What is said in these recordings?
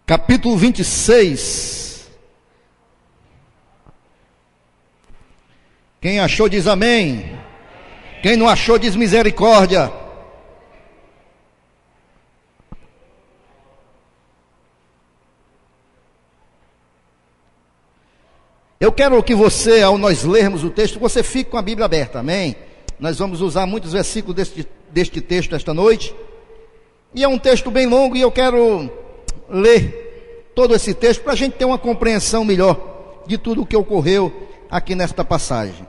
capítulo 26. Quem achou diz amém. Quem não achou diz misericórdia. Eu quero que você, ao nós lermos o texto, você fique com a Bíblia aberta, amém? Nós vamos usar muitos versículos deste texto esta noite. E é um texto bem longo e eu quero ler todo esse texto para a gente ter uma compreensão melhor de tudo o que ocorreu aqui nesta passagem.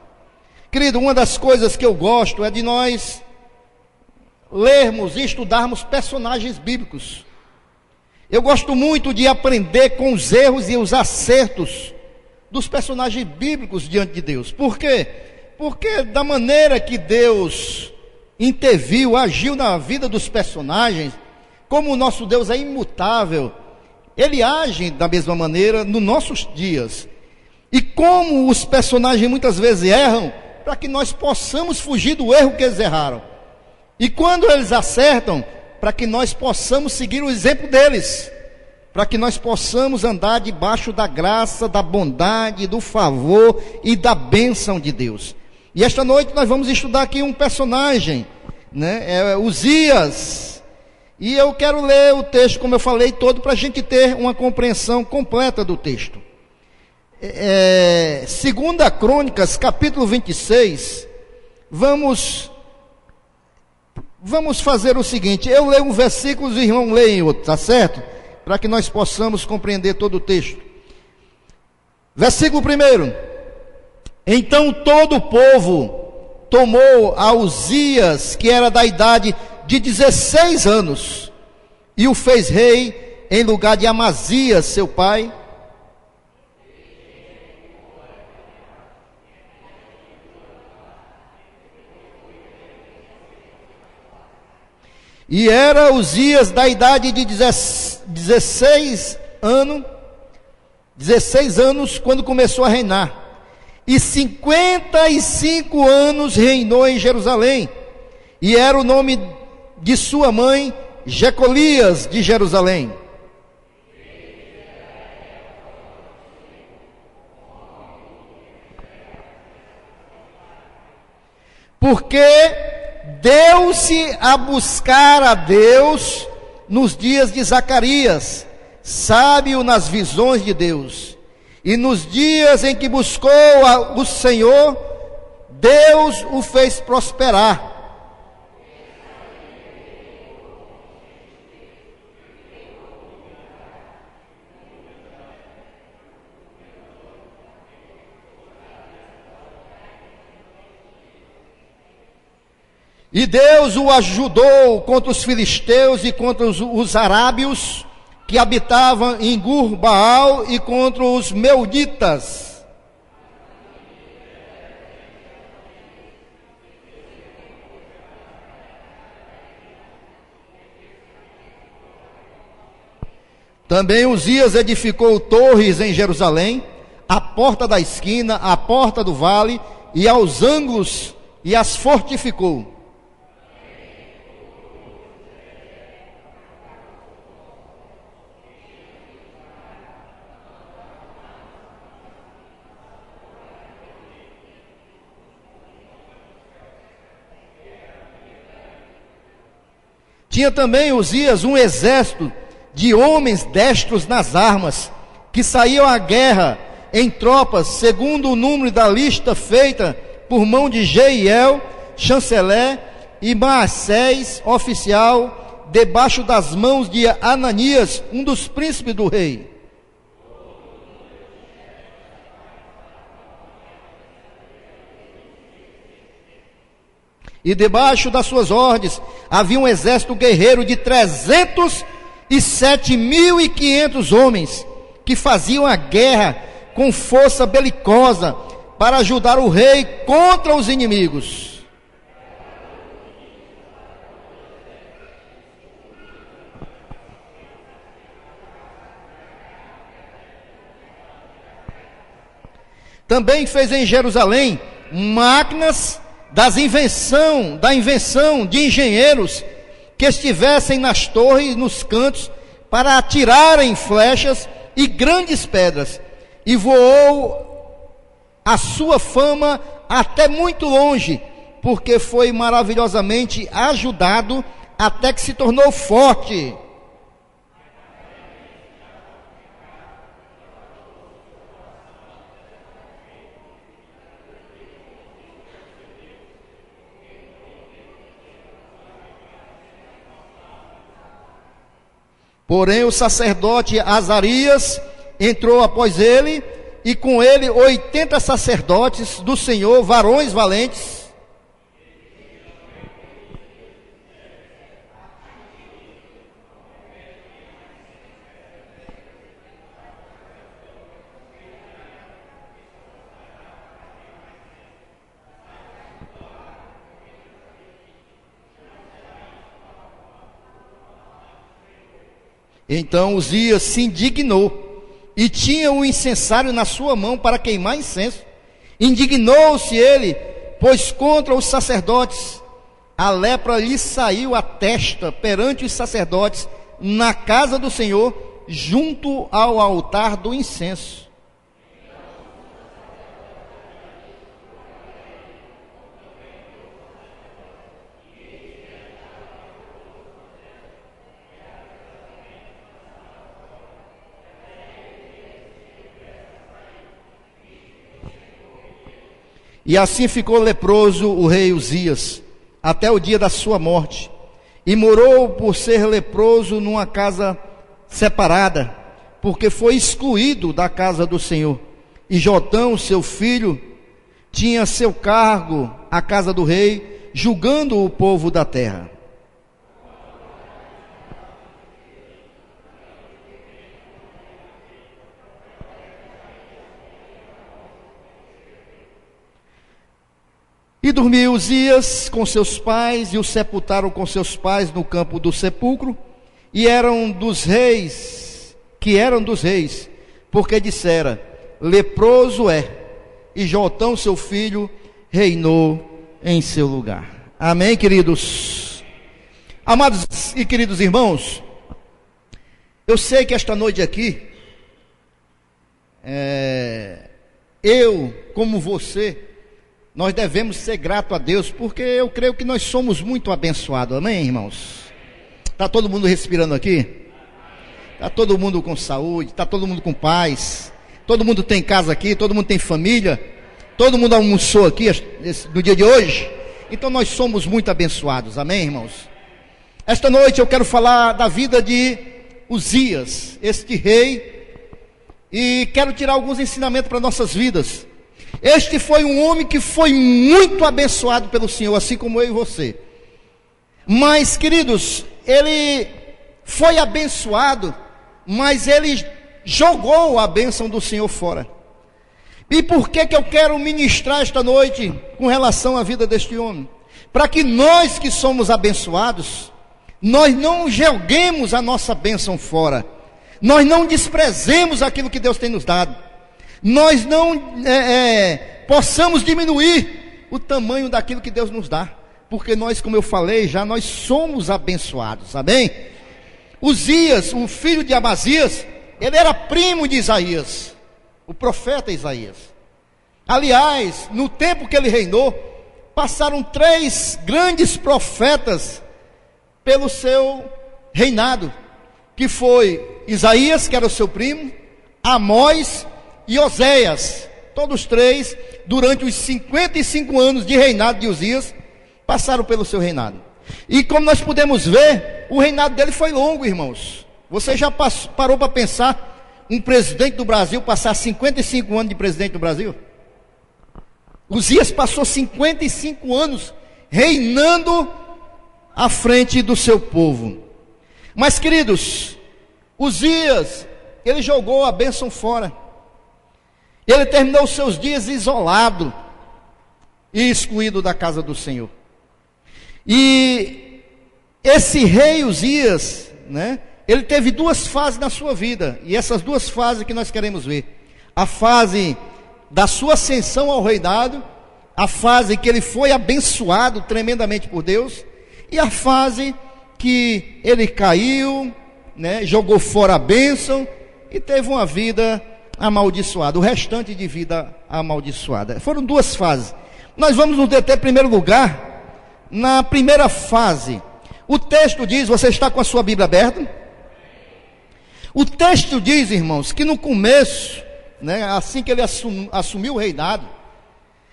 Querido, uma das coisas que eu gosto é de nós lermos e estudarmos personagens bíblicos. Eu gosto muito de aprender com os erros e os acertos dos personagens bíblicos diante de Deus. Por quê? Porque da maneira que Deus interviu, agiu na vida dos personagens, como o nosso Deus é imutável, Ele age da mesma maneira nos nossos dias. E como os personagens muitas vezes erram, para que nós possamos fugir do erro que eles erraram. E quando eles acertam, para que nós possamos seguir o exemplo deles, para que nós possamos andar debaixo da graça, da bondade, do favor e da bênção de Deus. E esta noite nós vamos estudar aqui um personagem, né? Uzias. E eu quero ler o texto, como eu falei, todo, para a gente ter uma compreensão completa do texto. Segunda Crônicas, capítulo 26, vamos fazer o seguinte, eu leio um versículo, os irmãos leem outro, tá certo? Para que nós possamos compreender todo o texto. Versículo 1: Então todo o povo tomou a Uzias, que era da idade de 16 anos, e o fez rei em lugar de Amazias, seu pai. E era Uzias da idade de 16 anos quando começou a reinar. E 55 anos reinou em Jerusalém. E era o nome de sua mãe, Jecolias de Jerusalém. Porque deu-se a buscar a Deus nos dias de Zacarias, sábio nas visões de Deus. E nos dias em que buscou o Senhor, Deus o fez prosperar. E Deus o ajudou contra os filisteus e contra os arábios que habitavam em Gur-Baal e contra os meunitas. Também Uzias edificou torres em Jerusalém, a porta da esquina, a porta do vale e aos ângulos, e as fortificou. Tinha também Uzias um exército de homens destros nas armas, que saíam à guerra em tropas, segundo o número da lista feita por mão de Jeiel, chanceler, e Maassés, oficial, debaixo das mãos de Ananias, um dos príncipes do rei. E debaixo das suas ordens havia um exército guerreiro de 307.500 homens, que faziam a guerra com força belicosa para ajudar o rei contra os inimigos. Também fez em Jerusalém máquinas da invenção de engenheiros que estivessem nas torres e nos cantos para atirarem flechas e grandes pedras, e voou a sua fama até muito longe, porque foi maravilhosamente ajudado até que se tornou forte. Porém o sacerdote Azarias entrou após ele, e com ele 80 sacerdotes do Senhor, varões valentes. Então Uzias se indignou, e tinha um incensário na sua mão para queimar incenso. Indignou-se ele, pois contra os sacerdotes a lepra lhe saiu à testa perante os sacerdotes na casa do Senhor, junto ao altar do incenso. E assim ficou leproso o rei Uzias, até o dia da sua morte, e morou por ser leproso numa casa separada, porque foi excluído da casa do Senhor. E Jotão, seu filho, tinha seu cargo a casa do rei, julgando o povo da terra. E dormiu Uzias com seus pais, e o sepultaram com seus pais no campo do sepulcro, e eram dos reis, porque dissera: leproso é, e Jotão seu filho reinou em seu lugar. Amém, queridos? Amados e queridos irmãos, eu sei que esta noite aqui, eu, como você, nós devemos ser gratos a Deus, porque eu creio que nós somos muito abençoados, amém, irmãos? Está todo mundo respirando aqui? Está todo mundo com saúde, está todo mundo com paz, todo mundo tem casa aqui, todo mundo tem família, todo mundo almoçou aqui no dia de hoje, então nós somos muito abençoados, amém, irmãos? Esta noite eu quero falar da vida de Uzias, este rei, e quero tirar alguns ensinamentos para nossas vidas. Este foi um homem que foi muito abençoado pelo Senhor, assim como eu e você. Mas, queridos, ele foi abençoado, mas ele jogou a bênção do Senhor fora. E por que eu quero ministrar esta noite com relação à vida deste homem? Para que nós que somos abençoados, nós não joguemos a nossa bênção fora. Nós não desprezemos aquilo que Deus tem nos dado. Nós não possamos diminuir o tamanho daquilo que Deus nos dá, porque nós, como eu falei já, nós somos abençoados, amém? Uzias, o filho de Amazias, ele era primo de Isaías, o profeta Isaías. Aliás, no tempo que ele reinou, passaram 3 grandes profetas pelo seu reinado, que foi Isaías, que era o seu primo, Amós e Oséias. Todos 3, durante os 55 anos de reinado de Uzias, passaram pelo seu reinado. E como nós podemos ver, o reinado dele foi longo, irmãos. Você já parou para pensar um presidente do Brasil passar 55 anos de presidente do Brasil? Uzias passou 55 anos reinando à frente do seu povo. Mas, queridos, Uzias, ele jogou a bênção fora. Ele terminou os seus dias isolado e excluído da casa do Senhor. E esse rei Uzias, ele teve 2 fases na sua vida, e essas 2 fases que nós queremos ver: a fase da sua ascensão ao reinado, a fase que ele foi abençoado tremendamente por Deus, e a fase que ele caiu, né, jogou fora a bênção e teve uma vida amaldiçoada, o restante de vida amaldiçoada. Foram duas fases. Nós vamos nos deter em primeiro lugar na primeira fase. O texto diz, você está com a sua Bíblia aberta? O texto diz, irmãos, que no começo, né, assim que ele assumiu o reinado,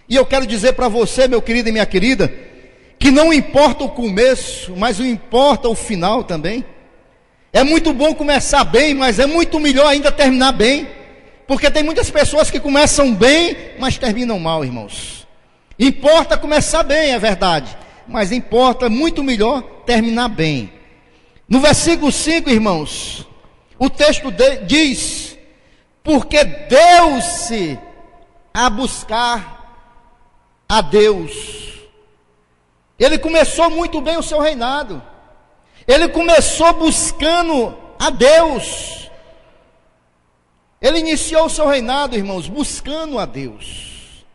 e eu quero dizer para você, meu querido e minha querida, que não importa o começo, mas importa o final também. É muito bom começar bem, mas é muito melhor ainda terminar bem, porque tem muitas pessoas que começam bem, mas terminam mal, irmãos. Importa começar bem, é verdade, mas importa muito melhor terminar bem. No versículo 5, irmãos, o texto diz: porque deu-se a buscar a Deus. Ele começou muito bem o seu reinado. Ele começou buscando a Deus. Ele iniciou o seu reinado, irmãos, buscando a Deus.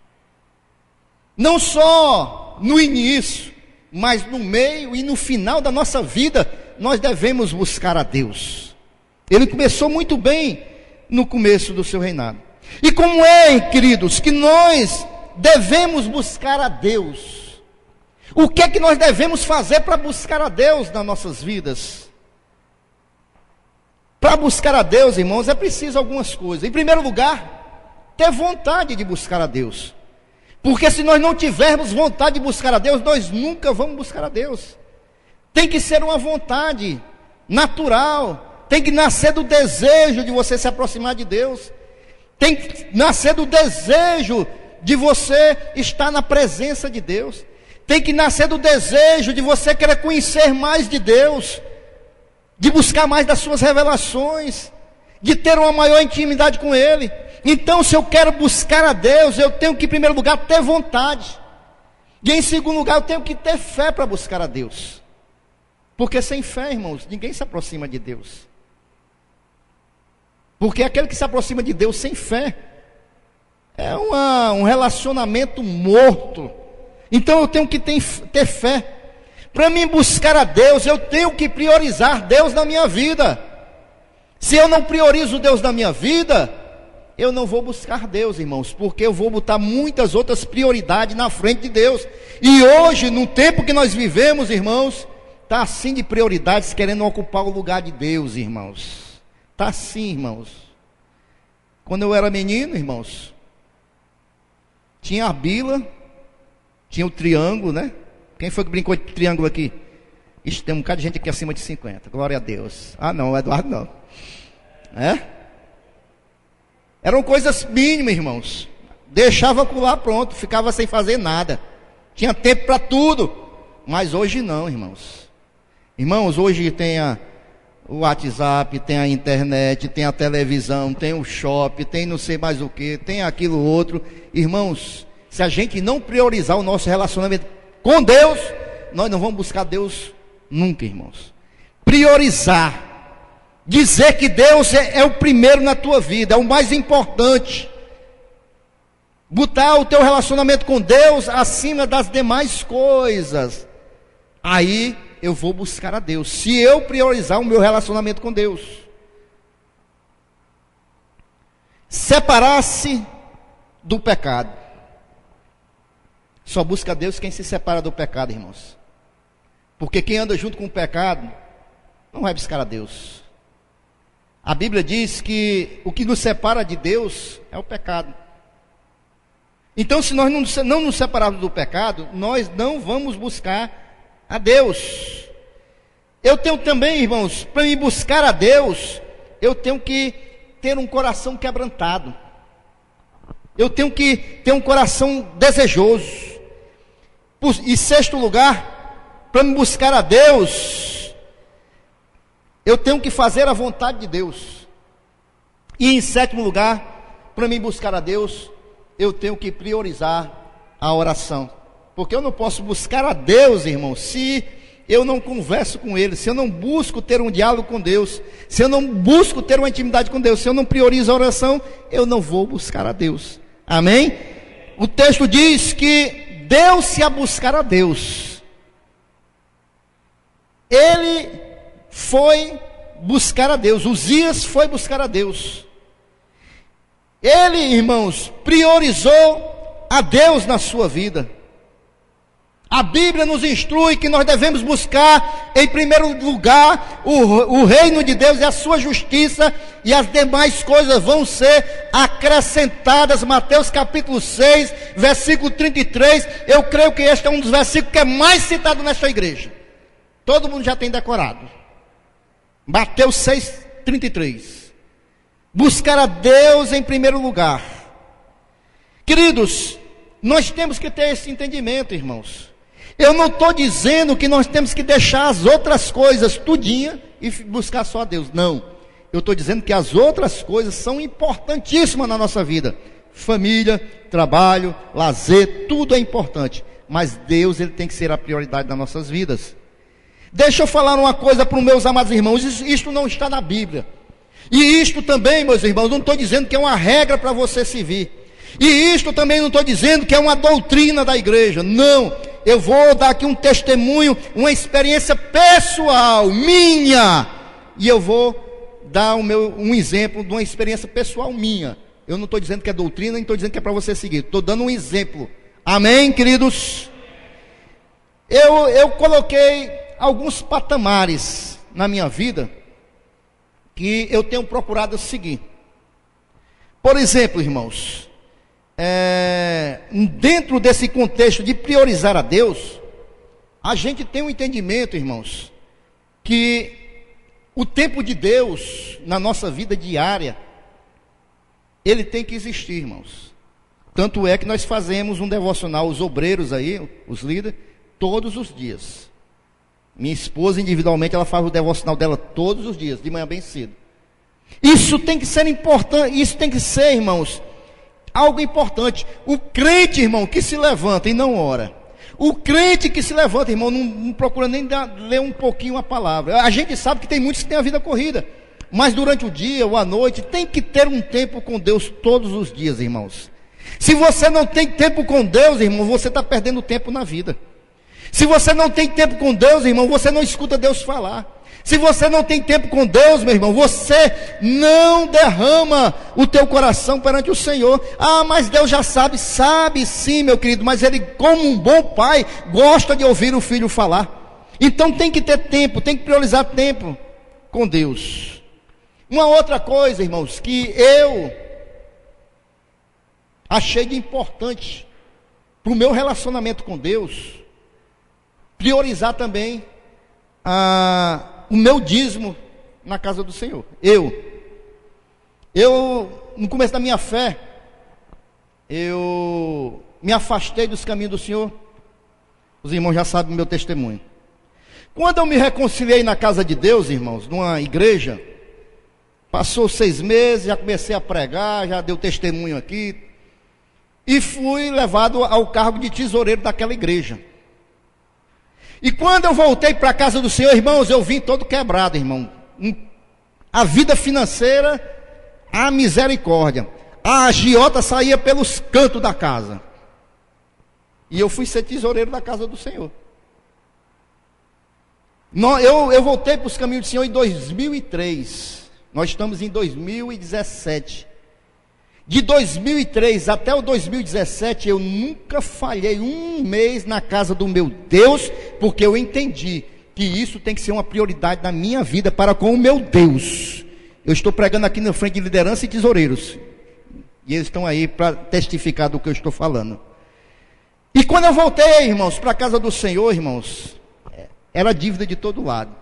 Não só no início, mas no meio e no final da nossa vida, nós devemos buscar a Deus. Ele começou muito bem no começo do seu reinado. E como é, queridos, que nós devemos buscar a Deus? O que é que nós devemos fazer para buscar a Deus nas nossas vidas? Para buscar a Deus, irmãos, é preciso algumas coisas. Em primeiro lugar, ter vontade de buscar a Deus. Porque se nós não tivermos vontade de buscar a Deus, nós nunca vamos buscar a Deus. Tem que ser uma vontade natural. Tem que nascer do desejo de você se aproximar de Deus. Tem que nascer do desejo de você estar na presença de Deus. Tem que nascer do desejo de você querer conhecer mais de Deus, de buscar mais das suas revelações, de ter uma maior intimidade com Ele. Então, se eu quero buscar a Deus, eu tenho que, em primeiro lugar, ter vontade. E em segundo lugar, eu tenho que ter fé para buscar a Deus. Porque sem fé, irmãos, ninguém se aproxima de Deus. Porque aquele que se aproxima de Deus sem fé é um relacionamento morto. Então eu tenho que ter fé. Para mim buscar a Deus, eu tenho que priorizar Deus na minha vida. Se eu não priorizo Deus na minha vida, eu não vou buscar Deus, irmãos, porque eu vou botar muitas outras prioridades na frente de Deus. E hoje, no tempo que nós vivemos, irmãos, está assim de prioridades, querendo ocupar o lugar de Deus, irmãos. Está assim, irmãos. Quando eu era menino, irmãos, tinha a bila, tinha o triângulo, né? Quem foi que brincou de triângulo aqui? Ixi, tem um bocado de gente aqui acima de 50. Glória a Deus. Ah, não, Eduardo não. Eram coisas mínimas, irmãos. Deixava pular, pronto, ficava sem fazer nada. Tinha tempo para tudo. Mas hoje não, irmãos. Irmãos, hoje tem o WhatsApp, tem a internet, tem a televisão, tem o shopping, tem não sei mais o que, tem aquilo outro. Irmãos, se a gente não priorizar o nosso relacionamento com Deus, nós não vamos buscar Deus nunca, irmãos. Priorizar. Dizer que Deus é o primeiro na tua vida, é o mais importante. Botar o teu relacionamento com Deus acima das demais coisas. Aí eu vou buscar a Deus. Se eu priorizar o meu relacionamento com Deus. Separar-se do pecado. Só busca Deus quem se separa do pecado, irmãos. Porque quem anda junto com o pecado não vai buscar a Deus. A Bíblia diz que o que nos separa de Deus é o pecado. Então, se nós não nos separarmos do pecado, nós não vamos buscar a Deus. Eu tenho também, irmãos, para me buscar a Deus, eu tenho que ter um coração quebrantado. Eu tenho que ter um coração desejoso. E sexto lugar, para me buscar a Deus, eu tenho que fazer a vontade de Deus. E em sétimo lugar, para me buscar a Deus, eu tenho que priorizar a oração. Porque eu não posso buscar a Deus, irmão, se eu não converso com Ele, se eu não busco ter um diálogo com Deus, se eu não busco ter uma intimidade com Deus, se eu não priorizo a oração, eu não vou buscar a Deus. Amém? O texto diz que deu-se a buscar a Deus. Ele foi buscar a Deus. Uzias foi buscar a Deus. Ele, irmãos, priorizou a Deus na sua vida. A Bíblia nos instrui que nós devemos buscar, em primeiro lugar, o reino de Deus e a sua justiça, e as demais coisas vão ser acrescentadas. Mateus capítulo 6, versículo 33, eu creio que este é um dos versículos que é mais citado nesta igreja. Todo mundo já tem decorado. Mateus 6, 33. Buscar a Deus em primeiro lugar. Queridos, nós temos que ter esse entendimento, irmãos. Eu não estou dizendo que nós temos que deixar as outras coisas tudinha e buscar só a Deus. Não. Eu estou dizendo que as outras coisas são importantíssimas na nossa vida. Família, trabalho, lazer, tudo é importante. Mas Deus, Ele tem que ser a prioridade das nossas vidas. Deixa eu falar uma coisa para os meus amados irmãos. Isto não está na Bíblia. E isto também, meus irmãos, não estou dizendo que é uma regra para você seguir. E isto também não estou dizendo que é uma doutrina da igreja. Não. Eu vou dar aqui um testemunho, uma experiência pessoal, minha. E eu vou dar um exemplo de uma experiência pessoal minha. Eu não estou dizendo que é doutrina, nem estou dizendo que é para você seguir. Estou dando um exemplo. Amém, queridos? Eu coloquei alguns patamares na minha vida que eu tenho procurado seguir. Por exemplo, irmãos, dentro desse contexto de priorizar a Deus, a gente tem um entendimento, irmãos, que o tempo de Deus na nossa vida diária, ele tem que existir, irmãos. Tanto é que nós fazemos um devocional, os obreiros aí, os líderes, todos os dias. Minha esposa individualmente, ela faz o devocional dela todos os dias, de manhã bem cedo. Isso tem que ser importante, isso tem que ser, irmãos, algo importante. O crente, irmão, que se levanta e não ora. O crente que se levanta, irmão, não procura nem ler um pouquinho a palavra. A gente sabe que tem muitos que têm a vida corrida. Mas durante o dia ou à noite, tem que ter um tempo com Deus todos os dias, irmãos. Se você não tem tempo com Deus, irmão, você está perdendo tempo na vida. Se você não tem tempo com Deus, irmão, você não escuta Deus falar. Se você não tem tempo com Deus, meu irmão, você não derrama o teu coração perante o Senhor. Ah, mas Deus já sabe. Sabe sim, meu querido, mas Ele, como um bom pai, gosta de ouvir o filho falar. Então tem que ter tempo, tem que priorizar tempo com Deus. Uma outra coisa, irmãos, que eu achei de importante para o meu relacionamento com Deus, priorizar também o meu dízimo na casa do Senhor. No começo da minha fé, eu me afastei dos caminhos do Senhor. Os irmãos já sabem o meu testemunho. Quando eu me reconciliei na casa de Deus, irmãos, numa igreja, passou 6 meses, já comecei a pregar, já dei testemunho aqui, e fui levado ao cargo de tesoureiro daquela igreja. E quando eu voltei para a casa do Senhor, irmãos, eu vim todo quebrado, irmão. A vida financeira, a misericórdia. A agiota saía pelos cantos da casa. E eu fui ser tesoureiro da casa do Senhor. Eu voltei para os caminhos do Senhor em 2003. Nós estamos em 2017. De 2003 até o 2017, eu nunca falhei um mês na casa do meu Deus, porque eu entendi que isso tem que ser uma prioridade na minha vida para com o meu Deus. Eu estou pregando aqui na frente de liderança e tesoureiros, e eles estão aí para testificar do que eu estou falando. E quando eu voltei, irmãos, para a casa do Senhor, irmãos, era dívida de todo lado.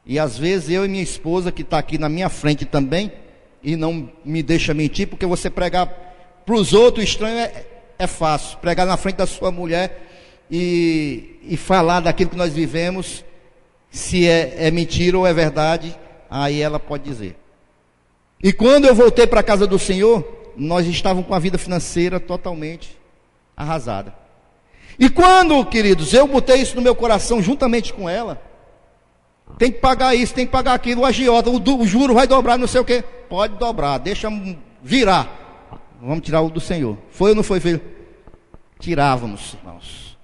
E às vezes eu e minha esposa, que está aqui na minha frente também, e não me deixa mentir, porque você pregar para os outros estranhos é fácil. Pregar na frente da sua mulher e falar daquilo que nós vivemos, se é mentira ou é verdade, aí ela pode dizer. E quando eu voltei para a casa do Senhor, nós estávamos com a vida financeira totalmente arrasada. E quando, queridos, eu botei isso no meu coração juntamente com ela, tem que pagar isso, tem que pagar aquilo, o agiota, o juro vai dobrar, não sei o que. Pode dobrar, deixa virar. Vamos tirar o do Senhor. Foi ou não foi, filho? Tirávamos, irmãos.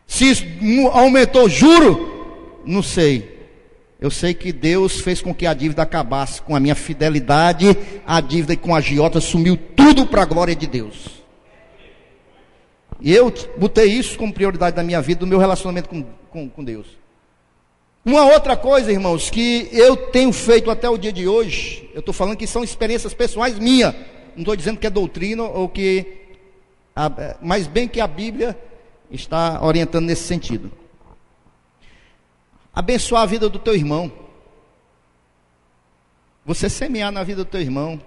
Se isso aumentou o juro, não sei. Eu sei que Deus fez com que a dívida acabasse com a minha fidelidade, a dívida e com a agiota sumiu tudo para a glória de Deus. E eu botei isso como prioridade da minha vida, do meu relacionamento com Deus. Uma outra coisa, irmãos, que eu tenho feito até o dia de hoje, eu estou falando que são experiências pessoais minhas, não estou dizendo que é doutrina ou que, mas bem que a Bíblia está orientando nesse sentido. Abençoar a vida do teu irmão. Você semear na vida do teu irmão.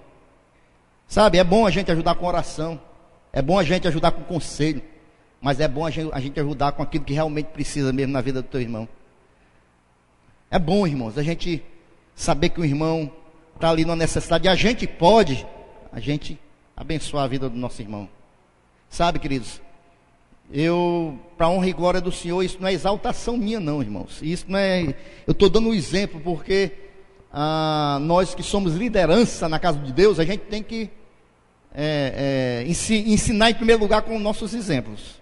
Sabe, é bom a gente ajudar com oração. É bom a gente ajudar com conselho. Mas é bom a gente ajudar com aquilo que realmente precisa mesmo na vida do teu irmão. É bom, irmãos, a gente saber que o irmão está ali numa necessidade. E a gente pode, abençoar a vida do nosso irmão. Sabe, queridos, para a honra e glória do Senhor, isso não é exaltação minha não, irmãos. Isso não é, eu estou dando um exemplo, porque nós que somos liderança na casa de Deus, a gente tem que ensinar em primeiro lugar com nossos exemplos.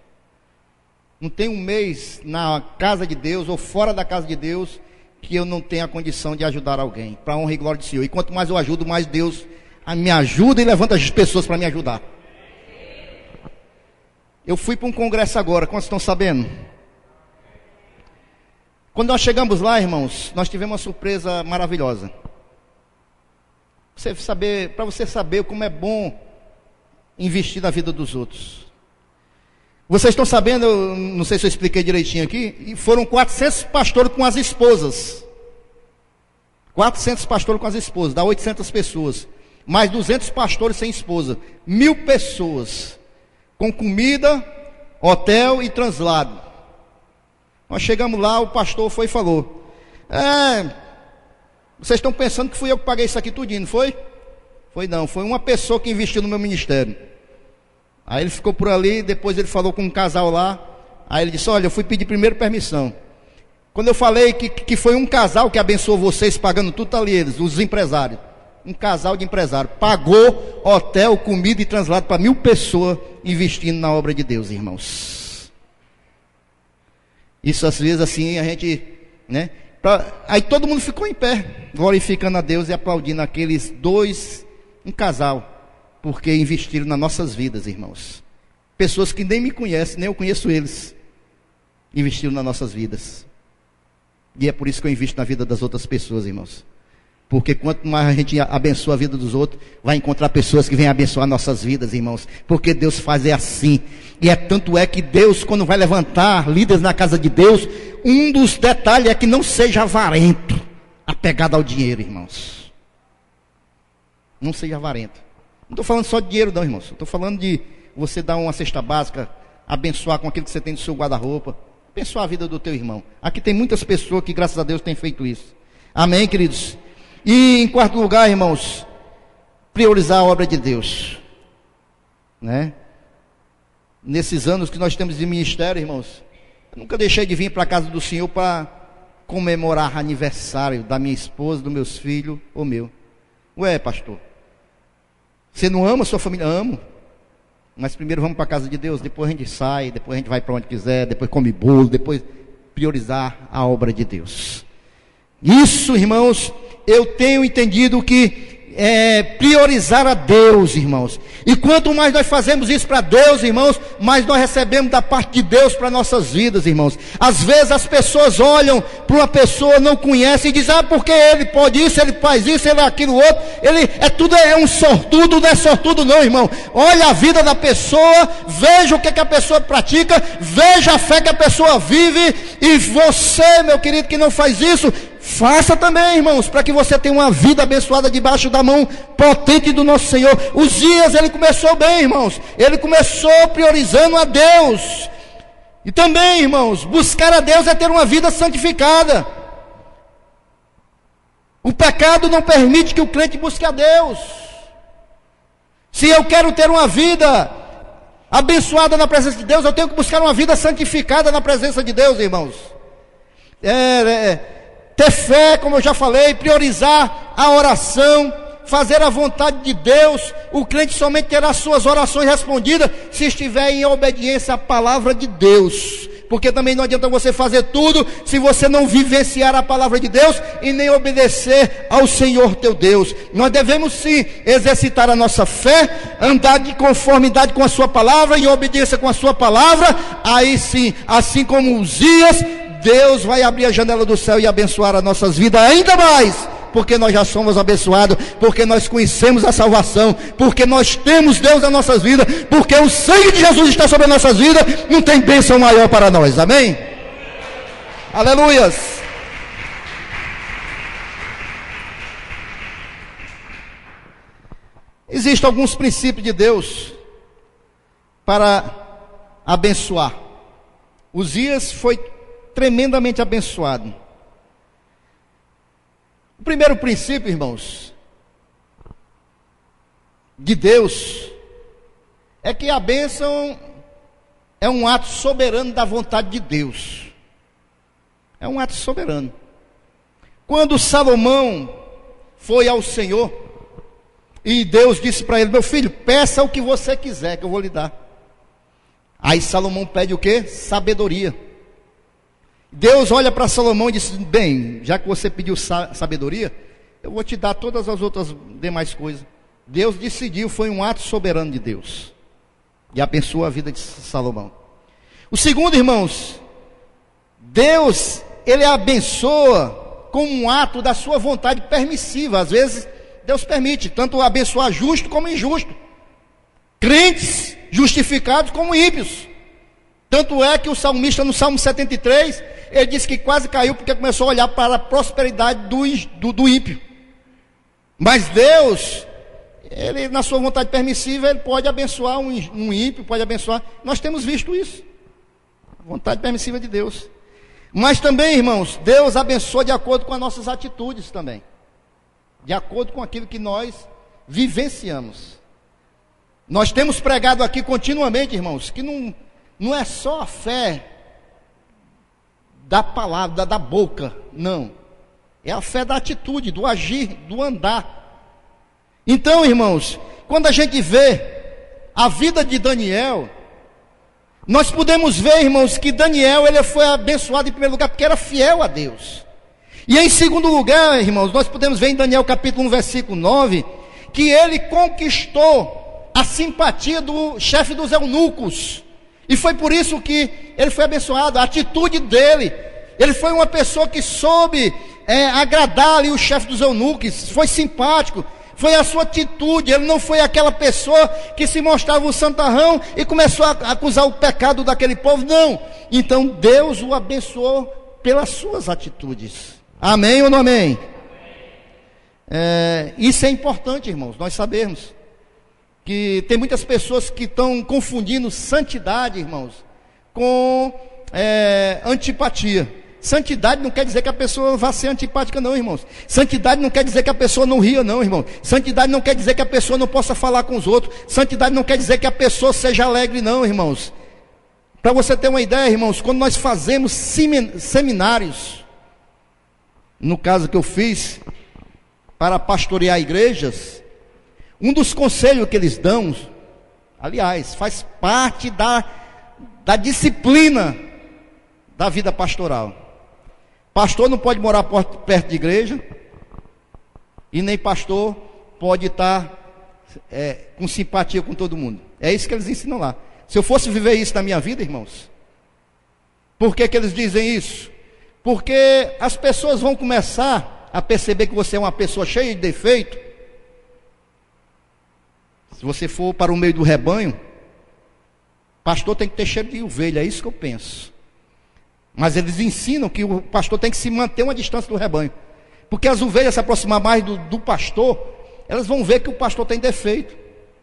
Não tem um mês na casa de Deus ou fora da casa de Deus que eu não tenha a condição de ajudar alguém, para a honra e glória do Senhor. E quanto mais eu ajudo, mais Deus me ajuda e levanta as pessoas para me ajudar. Eu fui para um congresso agora, quantos estão sabendo? Quando nós chegamos lá, irmãos, nós tivemos uma surpresa maravilhosa. Para você saber como é bom investir na vida dos outros. Vocês estão sabendo, eu não sei se eu expliquei direitinho aqui, e foram 400 pastores com as esposas. 400 pastores com as esposas, dá 800 pessoas. Mais 200 pastores sem esposa. 1000 pessoas. Com comida, hotel e translado. Nós chegamos lá, o pastor foi e falou: vocês estão pensando que fui eu que paguei isso aqui tudinho, não foi? Foi não, foi uma pessoa que investiu no meu ministério. Aí ele ficou por ali, depois ele falou com um casal lá. Aí ele disse: olha, eu fui pedir primeiro permissão. Quando eu falei que foi um casal que abençoou vocês pagando tudo, tá ali eles, os empresários. Um casal de empresário pagou hotel, comida e translado para 1000 pessoas investindo na obra de Deus, irmãos. Isso às vezes assim a gente, né? Aí todo mundo ficou em pé, glorificando a Deus e aplaudindo aqueles um casal, porque investiram nas nossas vidas, irmãos. Pessoas que nem me conhecem, nem eu conheço eles, investiram nas nossas vidas. E é por isso que eu invisto na vida das outras pessoas, irmãos. Porque quanto mais a gente abençoa a vida dos outros, vai encontrar pessoas que vêm abençoar nossas vidas, irmãos. Porque Deus faz assim. E tanto é que Deus, quando vai levantar líderes na casa de Deus, um dos detalhes é que não seja avarento, apegado ao dinheiro, irmãos. Não seja avarento. Não estou falando só de dinheiro não, irmãos. Estou falando de você dar uma cesta básica, abençoar com aquilo que você tem no seu guarda-roupa. Abençoar a vida do teu irmão. Aqui tem muitas pessoas que, graças a Deus, têm feito isso. Amém, queridos? E em quarto lugar, irmãos, priorizar a obra de Deus, né? Nesses anos que nós temos de ministério, irmãos, eu nunca deixei de vir para a casa do Senhor para comemorar aniversário da minha esposa, dos meus filhos ou meu. Ué, pastor, você não ama a sua família? Amo. Mas primeiro vamos para a casa de Deus, depois a gente sai, depois a gente vai para onde quiser, depois come bolo, depois priorizar a obra de Deus. Isso, irmãos, eu tenho entendido que priorizar a Deus, irmãos. E quanto mais nós fazemos isso para Deus, irmãos, mais nós recebemos da parte de Deus para nossas vidas, irmãos. Às vezes as pessoas olham para uma pessoa, não conhecem e dizem: porque ele pode isso, ele faz isso, ele é aquilo outro, ele é um sortudo. Não é sortudo não, irmão. Olha a vida da pessoa, veja o que a pessoa pratica, veja a fé que a pessoa vive. E você, meu querido, que não faz isso, faça também, irmãos, para que você tenha uma vida abençoada debaixo da mão potente do nosso Senhor. Uzias, ele começou bem, irmãos. Ele começou priorizando a Deus. E também, irmãos, buscar a Deus é ter uma vida santificada. O pecado não permite que o crente busque a Deus. Se eu quero ter uma vida abençoada na presença de Deus, eu tenho que buscar uma vida santificada na presença de Deus, irmãos. Ter fé, como eu já falei, priorizar a oração, fazer a vontade de Deus. O crente somente terá suas orações respondidas se estiver em obediência à palavra de Deus. Porque também não adianta você fazer tudo se você não vivenciar a palavra de Deus e nem obedecer ao Senhor teu Deus. Nós devemos sim exercitar a nossa fé, andar de conformidade com a sua palavra, em obediência com a sua palavra. Aí sim, assim como Uzias, Deus vai abrir a janela do céu e abençoar as nossas vidas ainda mais. Porque nós já somos abençoados, porque nós conhecemos a salvação, porque nós temos Deus nas nossas vidas, porque o sangue de Jesus está sobre as nossas vidas, não tem bênção maior para nós, amém? Aleluias! Existem alguns princípios de Deus para abençoar. Uzias foi tremendamente abençoado. O primeiro princípio, irmãos, de Deus, é que a bênção é um ato soberano da vontade de Deus. É um ato soberano. Quando Salomão foi ao Senhor, e Deus disse para ele: meu filho, peça o que você quiser, que eu vou lhe dar. Aí Salomão pede o quê? Sabedoria. Deus olha para Salomão e diz: bem, já que você pediu sabedoria, eu vou te dar todas as outras demais coisas. Deus decidiu, foi um ato soberano de Deus, e abençoou a vida de Salomão. O segundo, irmãos, Deus, Ele abençoa com um ato da sua vontade permissiva. Às vezes Deus permite, tanto abençoar justo como injusto, crentes justificados como ímpios. Tanto é que o salmista no Salmo 73, ele disse que quase caiu porque começou a olhar para a prosperidade do ímpio. Mas Deus, Ele na sua vontade permissiva, Ele pode abençoar um ímpio, pode abençoar. Nós temos visto isso, a vontade permissiva de Deus. Mas também, irmãos, Deus abençoa de acordo com as nossas atitudes também, de acordo com aquilo que nós vivenciamos. Nós temos pregado aqui continuamente, irmãos, que não é só a fé da palavra, da boca, não. É a fé da atitude, do agir, do andar. Então, irmãos, quando a gente vê a vida de Daniel, nós podemos ver, irmãos, que Daniel, ele foi abençoado em primeiro lugar porque era fiel a Deus. E em segundo lugar, irmãos, nós podemos ver em Daniel capítulo 1, versículo 9, que ele conquistou a simpatia do chefe dos eunucos. E foi por isso que ele foi abençoado, a atitude dele. Ele foi uma pessoa que soube agradar ali o chefe dos eunucos, foi simpático, foi a sua atitude. Ele não foi aquela pessoa que se mostrava um santarrão e começou a acusar o pecado daquele povo, não. Então Deus o abençoou pelas suas atitudes. Amém ou não amém? Isso é importante, irmãos, nós sabemos que tem muitas pessoas que estão confundindo santidade, irmãos, com antipatia. Santidade não quer dizer que a pessoa vá ser antipática, não, irmãos. Santidade não quer dizer que a pessoa não ria, não, irmão. Santidade não quer dizer que a pessoa não possa falar com os outros. Santidade não quer dizer que a pessoa seja alegre, não, irmãos. Para você ter uma ideia, irmãos, quando nós fazemos seminários, no caso que eu fiz, para pastorear igrejas, um dos conselhos que eles dão, aliás, faz parte da disciplina da vida pastoral. Pastor não pode morar perto de igreja, e nem pastor pode estar com simpatia com todo mundo. É isso que eles ensinam lá. Se eu fosse viver isso na minha vida, irmãos, por que eles dizem isso? Porque as pessoas vão começar a perceber que você é uma pessoa cheia de defeito. Se você for para o meio do rebanho, pastor tem que ter cheiro de ovelha, é isso que eu penso. Mas eles ensinam que o pastor tem que se manter uma distância do rebanho, porque as ovelhas se aproximar mais do pastor, elas vão ver que o pastor tem defeito.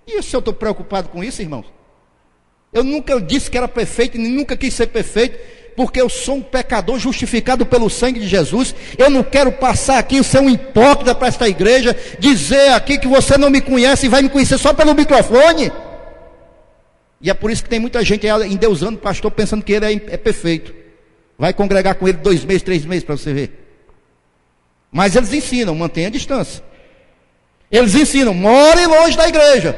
E se eu estou preocupado com isso, irmãos? Eu nunca disse que era perfeito, nem nunca quis ser perfeito, porque eu sou um pecador justificado pelo sangue de Jesus. Eu não quero passar aqui, ser um hipócrita para esta igreja, dizer aqui que você não me conhece e vai me conhecer só pelo microfone. E é por isso que tem muita gente endeusando o pastor, pensando que ele é perfeito. Vai congregar com ele 2 meses, 3 meses para você ver. Mas eles ensinam, mantenha a distância. Eles ensinam, more longe da igreja.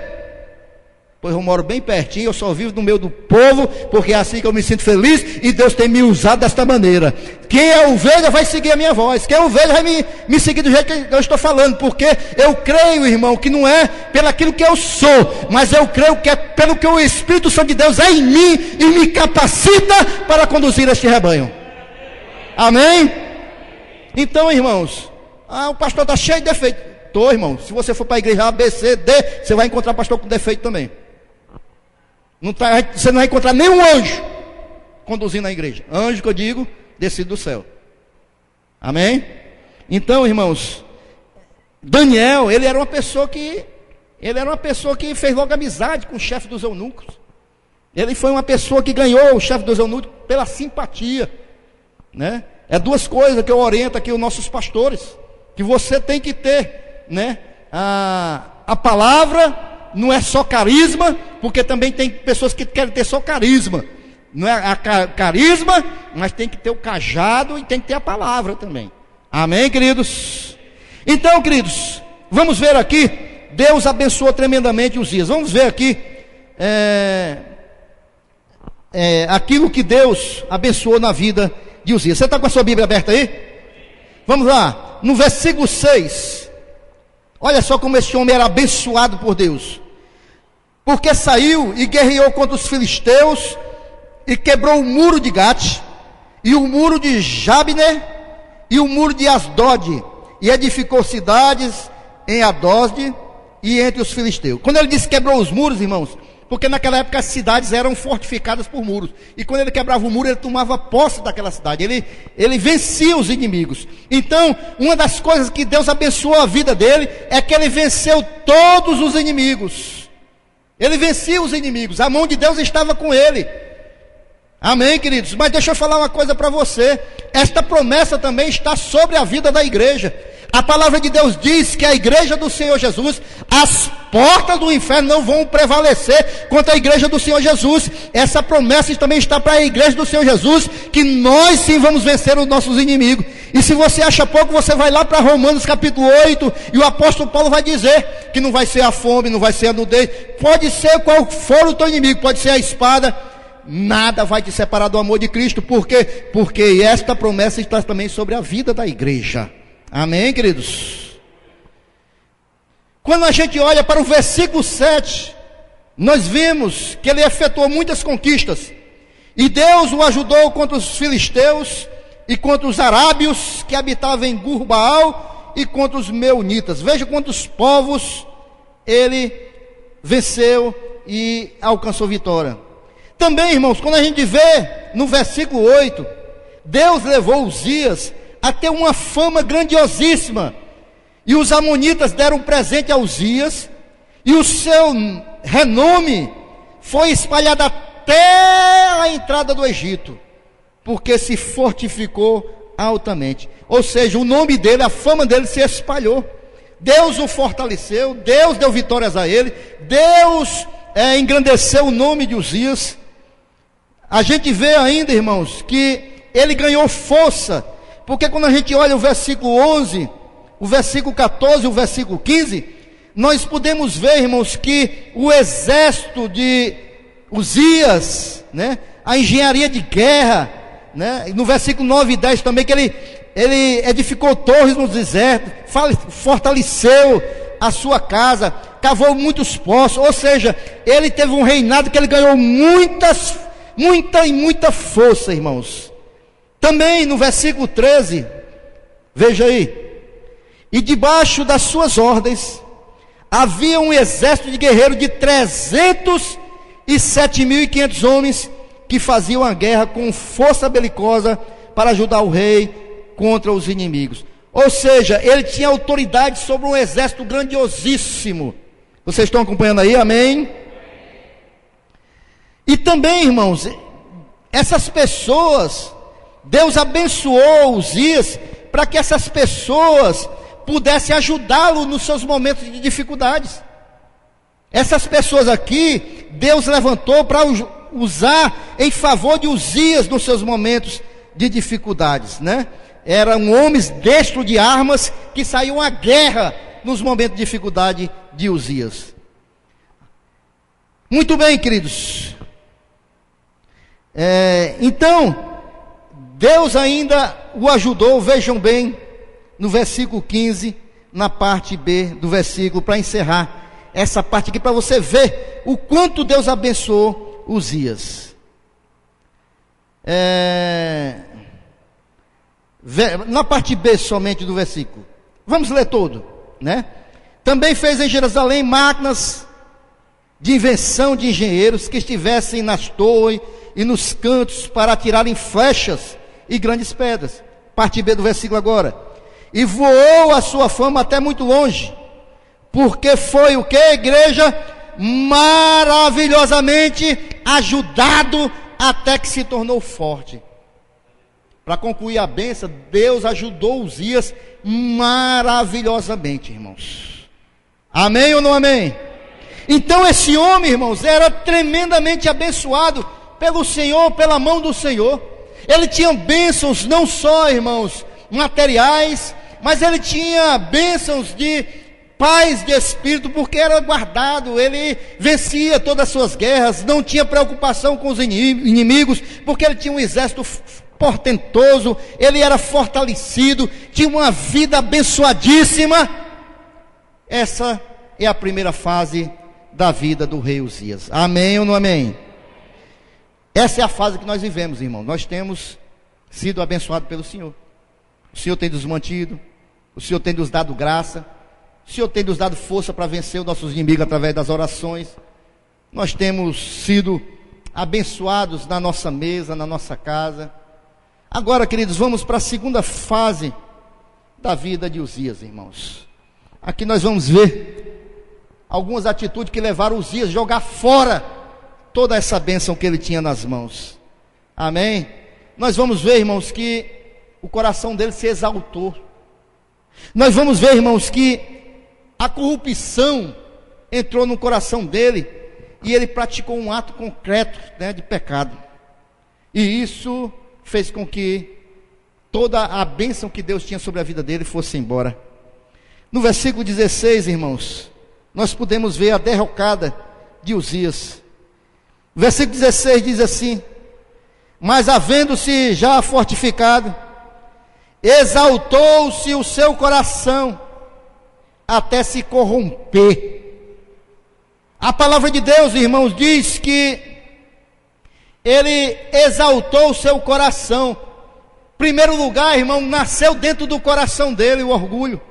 Pois eu moro bem pertinho, eu só vivo no meio do povo, porque é assim que eu me sinto feliz, e Deus tem me usado desta maneira. Quem é ovelha vai seguir a minha voz, quem é ovelha vai me seguir do jeito que eu estou falando, porque eu creio, irmão, que não é pelo aquilo que eu sou, mas eu creio que é pelo que o Espírito Santo de Deus é em mim, e me capacita para conduzir este rebanho. Amém? Então, irmãos, o pastor está cheio de defeito. Estou, irmão, se você for para a igreja A, B, C, D, você vai encontrar pastor com defeito também. Você não vai encontrar nenhum anjo conduzindo a igreja. Anjo que eu digo, descido do céu. Amém? Então, irmãos, Daniel, ele era uma pessoa que fez logo amizade com o chefe dos eunucos. Ele foi uma pessoa que ganhou o chefe dos eunucos pela simpatia, né? É duas coisas que eu oriento aqui os nossos pastores, que você tem que ter, né? A palavra não é só carisma, porque também tem pessoas que querem ter só carisma. Não é carisma, mas tem que ter o cajado e tem que ter a palavra também. Amém, queridos? Então, queridos, vamos ver aqui. Deus abençoou tremendamente Uzias. Vamos ver aqui aquilo que Deus abençoou na vida de Uzias. Você está com a sua Bíblia aberta aí? Vamos lá, no versículo 6. Olha só como esse homem era abençoado por Deus. Porque saiu e guerreou contra os filisteus e quebrou o muro de Gate, e o muro de Jabne, e o muro de Asdod, e edificou cidades em Adosde e entre os filisteus. Quando ele disse quebrou os muros, irmãos, porque naquela época as cidades eram fortificadas por muros, e quando ele quebrava o muro, ele tomava posse daquela cidade, ele vencia os inimigos. Então, uma das coisas que Deus abençoou a vida dele, é que ele venceu todos os inimigos. Ele vencia os inimigos, a mão de Deus estava com ele. Amém, queridos? Mas deixa eu falar uma coisa para você. Esta promessa também está sobre a vida da igreja. A palavra de Deus diz que a igreja do Senhor Jesus, as portas do inferno não vão prevalecer contra a igreja do Senhor Jesus. Essa promessa também está para a igreja do Senhor Jesus, que nós sim vamos vencer os nossos inimigos. E se você acha pouco, você vai lá para Romanos capítulo 8, e o apóstolo Paulo vai dizer que não vai ser a fome, não vai ser a nudez, pode ser qual for o teu inimigo, pode ser a espada, nada vai te separar do amor de Cristo. Por quê? Porque esta promessa está também sobre a vida da igreja. Amém, queridos? Quando a gente olha para o versículo 7, nós vimos que ele efetuou muitas conquistas, e Deus o ajudou contra os filisteus e contra os arábios que habitavam em Gurbaal e contra os meunitas. Veja quantos povos ele venceu e alcançou vitória. Também, irmãos, quando a gente vê no versículo 8, Deus levou Uzias a ter uma fama grandiosíssima, e os amonitas deram presente a Uzias, e o seu renome foi espalhado até a entrada do Egito, porque se fortificou altamente. Ou seja, o nome dele, a fama dele se espalhou. Deus o fortaleceu, Deus deu vitórias a ele, Deus engrandeceu o nome de Uzias. A gente vê ainda, irmãos, que ele ganhou força, porque quando a gente olha o versículo 11, o versículo 14, o versículo 15, nós podemos ver, irmãos, que o exército de Uzias, né, a engenharia de guerra, né, no versículo 9 e 10 também, que ele edificou torres no deserto, fortaleceu a sua casa, cavou muitos poços, ou seja, ele teve um reinado que ele ganhou muita força, irmãos. Também no versículo 13, veja aí, e debaixo das suas ordens havia um exército de guerreiros de 307.500 homens, que faziam a guerra com força belicosa para ajudar o rei contra os inimigos. Ou seja, ele tinha autoridade sobre um exército grandiosíssimo. Vocês estão acompanhando aí? Amém? E também, irmãos, essas pessoas, Deus abençoou Uzias para que essas pessoas pudessem ajudá-lo nos seus momentos de dificuldades. Essas pessoas aqui, Deus levantou para usar em favor de Uzias nos seus momentos de dificuldades, né? Eram homens destros de armas que saíam à guerra nos momentos de dificuldade de Uzias. Muito bem, queridos. Então, Deus ainda o ajudou, vejam bem, no versículo 15, na parte B do versículo, para encerrar essa parte aqui, para você ver o quanto Deus abençoou Uzias. Na parte B somente do versículo, vamos ler todo, né? Também fez em Jerusalém máquinas de invenção de engenheiros que estivessem nas torres e nos cantos para atirarem flechas e grandes pedras. Parte B do versículo agora. E voou a sua fama até muito longe, porque foi o que, igreja? Maravilhosamente ajudado até que se tornou forte. Para concluir a bênção, Deus ajudou Uzias maravilhosamente, irmãos. Amém ou não amém? Então esse homem, irmãos, era tremendamente abençoado pelo Senhor, pela mão do Senhor. Ele tinha bênçãos não só, irmãos, materiais, mas ele tinha bênçãos de paz de espírito, porque era guardado, ele vencia todas as suas guerras, não tinha preocupação com os inimigos, porque ele tinha um exército portentoso, ele era fortalecido, tinha uma vida abençoadíssima. Essa é a primeira fase da vida do rei Uzias. Amém ou não amém? Essa é a fase que nós vivemos, irmão. Nós temos sido abençoados pelo Senhor. O Senhor tem nos mantido, o Senhor tem nos dado graça, o Senhor tem nos dado força para vencer os nossos inimigos através das orações. Nós temos sido abençoados na nossa mesa, na nossa casa. Agora, queridos, vamos para a segunda fase da vida de Uzias, irmãos. Aqui nós vamos ver algumas atitudes que levaram Uzias a jogar fora toda essa bênção que ele tinha nas mãos. Amém? Nós vamos ver, irmãos, que o coração dele se exaltou. Nós vamos ver, irmãos, que a corrupção entrou no coração dele e ele praticou um ato concreto, né, de pecado. E isso fez com que toda a bênção que Deus tinha sobre a vida dele fosse embora. No versículo 16, irmãos, nós podemos ver a derrocada de Uzias. O versículo 16 diz assim: mas havendo-se já fortificado, exaltou-se o seu coração até se corromper. A palavra de Deus, irmãos, diz que ele exaltou o seu coração. Em primeiro lugar, irmão, nasceu dentro do coração dele o orgulho.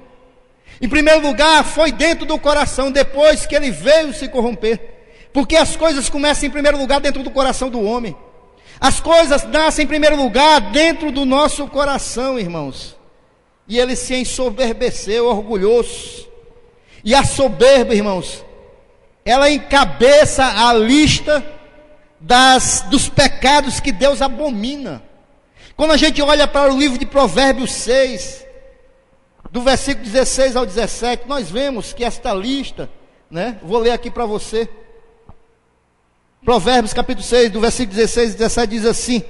Em primeiro lugar, foi dentro do coração, depois que ele veio se corromper. Porque as coisas começam em primeiro lugar dentro do coração do homem. As coisas nascem em primeiro lugar dentro do nosso coração, irmãos. E ele se ensoberbeceu, orgulhoso. E a soberba, irmãos, ela encabeça a lista dos pecados que Deus abomina. Quando a gente olha para o livro de Provérbios 6, do versículo 16 ao 17, nós vemos que esta lista, né? Vou ler aqui para você. Provérbios capítulo 6, do versículo 16 e 17 diz assim: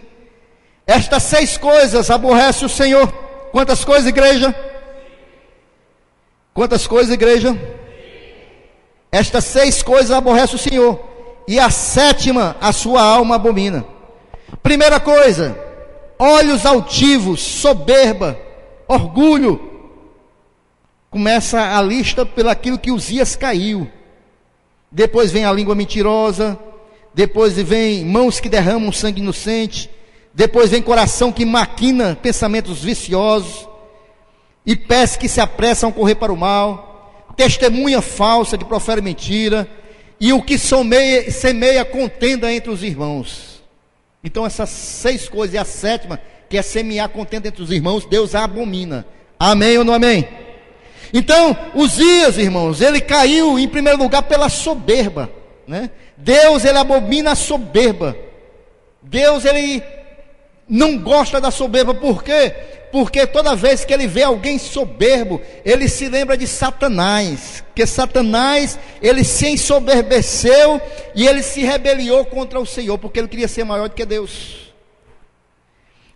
estas 6 coisas aborrece o Senhor. Quantas coisas, igreja? Quantas coisas, igreja? Estas 6 coisas aborrece o Senhor, e a 7ª a sua alma abomina. Primeira coisa, olhos altivos, soberba, orgulho. Começa a lista pelaquilo que Uzias caiu. Depois vem a língua mentirosa. Depois vem mãos que derramam sangue inocente. Depois vem coração que maquina pensamentos viciosos. E pés que se apressam a correr para o mal. Testemunha falsa que profere mentira. E o que semeia contenda entre os irmãos. Então essas 6 coisas, e a 7ª, que é semear contenda entre os irmãos, Deus a abomina. Amém ou não amém? Então, Uzias, irmãos, ele caiu em primeiro lugar pela soberba, né? Deus, ele abomina a soberba. Deus, ele não gosta da soberba. Por quê? Porque toda vez que ele vê alguém soberbo, ele se lembra de Satanás. Que Satanás, ele se ensoberbeceu e ele se rebeliou contra o Senhor, porque ele queria ser maior do que Deus.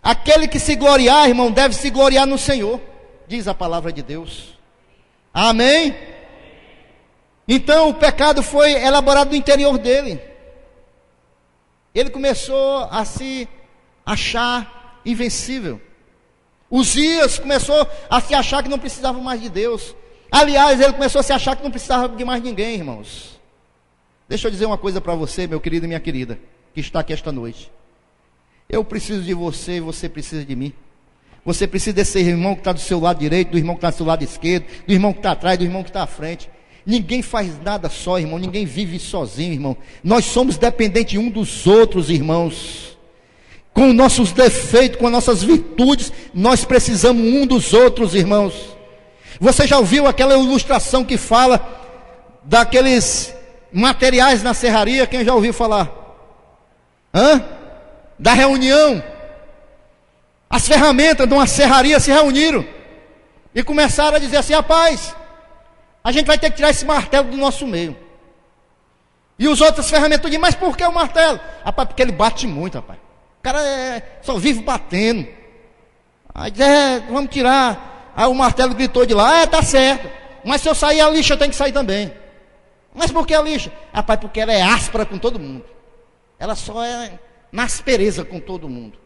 Aquele que se gloriar, irmão, deve se gloriar no Senhor, diz a palavra de Deus. Amém? Então o pecado foi elaborado no interior dele. Ele começou a se achar invencível. Uzias começou a se achar que não precisava mais de Deus. Aliás, ele começou a se achar que não precisava de mais ninguém, irmãos. Deixa eu dizer uma coisa para você, meu querido e minha querida, que está aqui esta noite. Eu preciso de você e você precisa de mim. Você precisa desse irmão que está do seu lado direito, do irmão que está do seu lado esquerdo, do irmão que está atrás, do irmão que está à frente. Ninguém faz nada só, irmão. Ninguém vive sozinho, irmão. Nós somos dependentes um dos outros, irmãos. Com nossos defeitos, com as nossas virtudes, nós precisamos um dos outros, irmãos. Você já ouviu aquela ilustração que fala daqueles materiais na serraria? Quem já ouviu falar? Da reunião. As ferramentas de uma serraria se reuniram e começaram a dizer assim: rapaz, a gente vai ter que tirar esse martelo do nosso meio. E os outras ferramentas dizem: mas por que o martelo? Rapaz, porque ele bate muito, rapaz. O cara só vive batendo. Aí diz: vamos tirar. Aí o martelo gritou de lá: tá certo. Mas se eu sair, a lixa tem que sair também. Mas por que a lixa? Rapaz, porque ela é áspera com todo mundo. Ela só é na aspereza com todo mundo.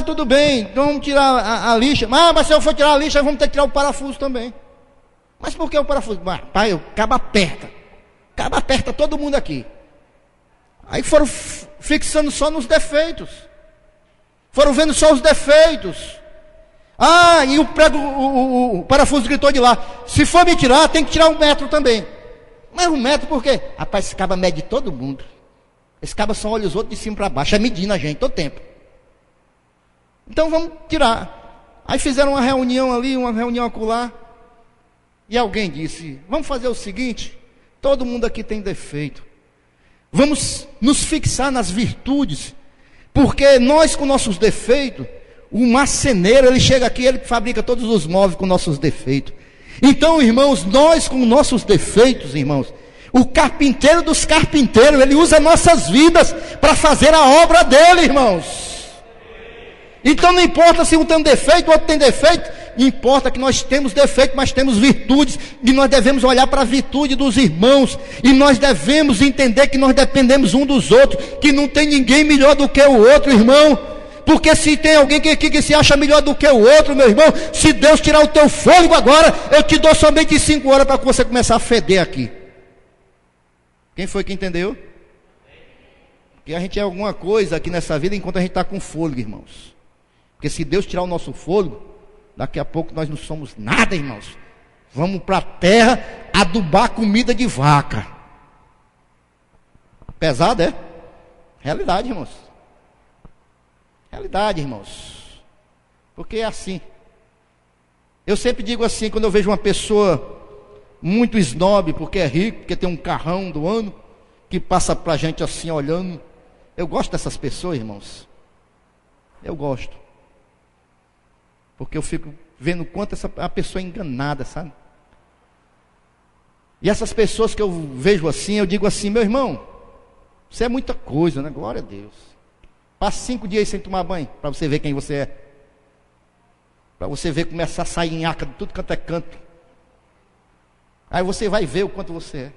Tudo bem, então vamos tirar a lixa. Mas se eu for tirar a lixa, vamos ter que tirar o parafuso também. Mas por que o parafuso? Pai, o cabo aperta. O cabo aperta todo mundo aqui. Aí foram fixando só nos defeitos. Foram vendo só os defeitos. E o prego, o parafuso gritou de lá: se for me tirar, tem que tirar 1 metro também. Mas 1 metro por quê? Rapaz, esse cabo mede todo mundo. Esse cabo só olha os outros de cima para baixo, é medindo a gente todo tempo. Então vamos tirar. Aí fizeram uma reunião ali, uma reunião acolá. E alguém disse: vamos fazer o seguinte, todo mundo aqui tem defeito. Vamos nos fixar nas virtudes. Porque nós com nossos defeitos, o marceneiro, ele chega aqui, ele fabrica todos os móveis com nossos defeitos. Então, irmãos, nós com nossos defeitos, irmãos, o carpinteiro dos carpinteiros, ele usa nossas vidas para fazer a obra dele, irmãos. Então não importa se um tem um defeito, o outro tem defeito. Importa que nós temos defeito, mas temos virtudes. E nós devemos olhar para a virtude dos irmãos. E nós devemos entender que nós dependemos um dos outros. Que não tem ninguém melhor do que o outro, irmão. Porque se tem alguém que se acha melhor do que o outro, meu irmão, se Deus tirar o teu fôlego agora, eu te dou somente 5 horas para você começar a feder aqui. Quem foi que entendeu? Que a gente é alguma coisa aqui nessa vida enquanto a gente está com fôlego, irmãos. Porque se Deus tirar o nosso fôlego, daqui a pouco nós não somos nada, irmãos. Vamos para a terra adubar comida de vaca. Pesado, é? Realidade, irmãos. Realidade, irmãos. Porque é assim. Eu sempre digo assim, quando eu vejo uma pessoa muito snob, porque é rico, porque tem um carrão do ano, que passa para a gente assim olhando. Eu gosto dessas pessoas, irmãos. Eu gosto. Porque eu fico vendo quanto a pessoa é enganada, sabe? E essas pessoas que eu vejo assim, eu digo assim: meu irmão, você é muita coisa, né? Glória a Deus. Passa 5 dias sem tomar banho, para você ver quem você é. Para você ver começar a sair nhaca de tudo quanto é canto. Aí você vai ver o quanto você é.